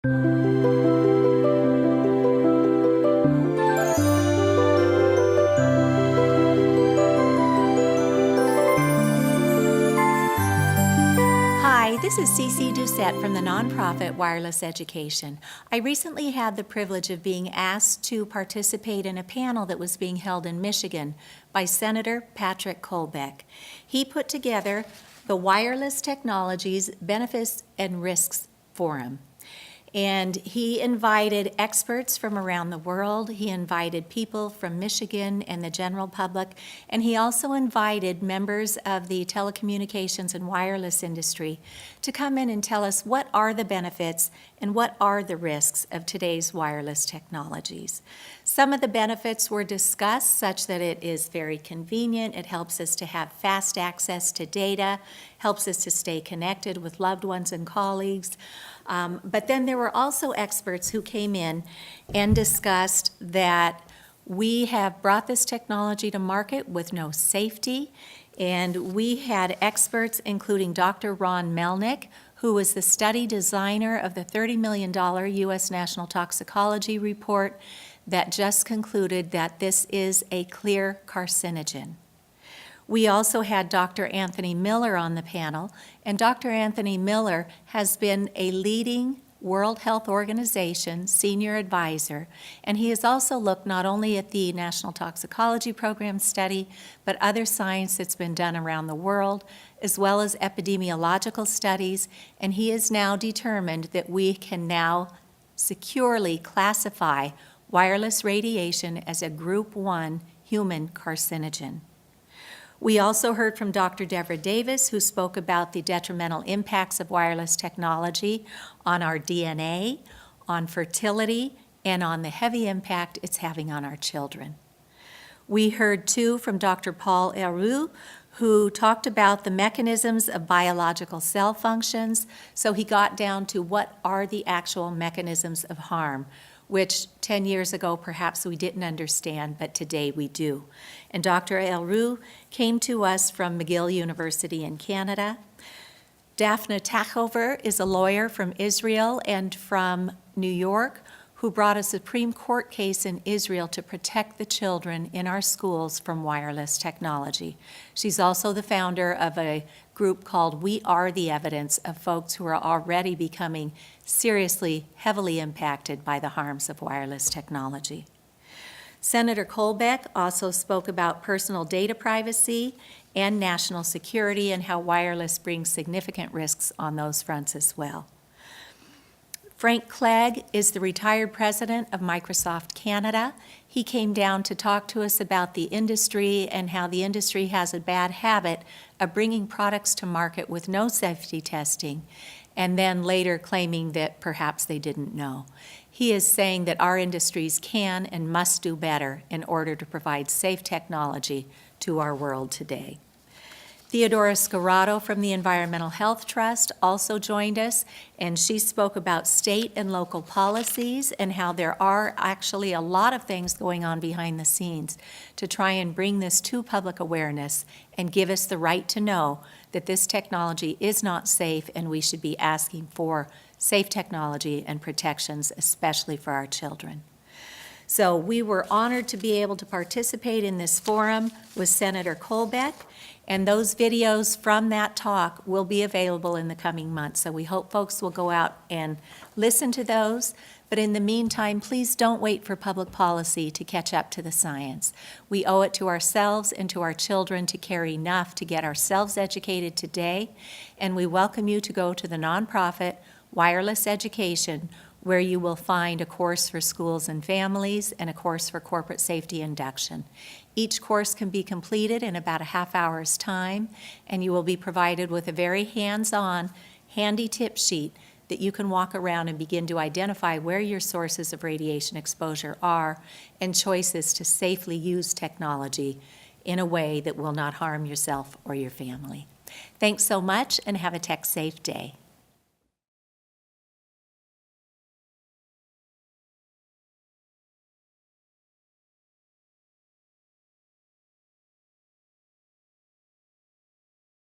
Hi, this is Cece Doucette from the nonprofit Wireless Education. I recently had the privilege of being asked to participate in a panel that was being held in Michigan by Senator Patrick Kolbeck. He put together the Wireless Technologies Benefits and Risks Forum. And he invited experts from around the world. He invited people from Michigan and the general public. And he also invited members of the telecommunications and wireless industry to come in and tell us what are the benefits and what are the risks of today's wireless technologies. Some of the benefits were discussed, such that it is very convenient, it helps us to have fast access to data, helps us to stay connected with loved ones and colleagues. But then there were also experts who came in and discussed that we have brought this technology to market with no safety, and we had experts including Dr. Ron Melnick, who was the study designer of the $30 million U.S. National Toxicology Report that just concluded that this is a clear carcinogen. We also had Dr. Anthony Miller on the panel, and Dr. Anthony Miller has been a leading World Health Organization senior advisor, and he has also looked not only at the National Toxicology Program study, but other science that's been done around the world, as well as epidemiological studies, and he has now determined that we can now securely classify wireless radiation as a Group 1 human carcinogen. We also heard from Dr. Deborah Davis, who spoke about the detrimental impacts of wireless technology on our DNA, on fertility, and on the heavy impact it's having on our children. We heard, too, from Dr. Paul Héroux, who talked about the mechanisms of biological cell functions. So he got down to what are the actual mechanisms of harm, which 10 years ago perhaps we didn't understand, but today we do. And Dr. Héroux came to us from McGill University in Canada. Daphne Tachover is a lawyer from Israel and from New York who brought a Supreme Court case in Israel to protect the children in our schools from wireless technology. She's also the founder of a group called We Are the Evidence, of folks who are already becoming seriously, heavily impacted by the harms of wireless technology. Senator Kolbeck also spoke about personal data privacy and national security and how wireless brings significant risks on those fronts as well. Frank Clegg is the retired president of Microsoft Canada. He came down to talk to us about the industry and how the industry has a bad habit of bringing products to market with no safety testing and then later claiming that perhaps they didn't know. He is saying that our industries can and must do better in order to provide safe technology to our world today. Theodora Scarrato from the Environmental Health Trust also joined us, and she spoke about state and local policies and how there are actually a lot of things going on behind the scenes to try and bring this to public awareness and give us the right to know that this technology is not safe and we should be asking for safe technology and protections, especially for our children. So we were honored to be able to participate in this forum with Senator Kolbeck, and those videos from that talk will be available in the coming months. So we hope folks will go out and listen to those. But in the meantime, please don't wait for public policy to catch up to the science. We owe it to ourselves and to our children to care enough to get ourselves educated today. And we welcome you to go to the nonprofit Wireless Education, where you will find a course for schools and families and a course for corporate safety induction. Each course can be completed in about a half hour's time, and you will be provided with a very hands-on, handy tip sheet that you can walk around and begin to identify where your sources of radiation exposure are and choices to safely use technology in a way that will not harm yourself or your family. Thanks so much, and have a tech-safe day.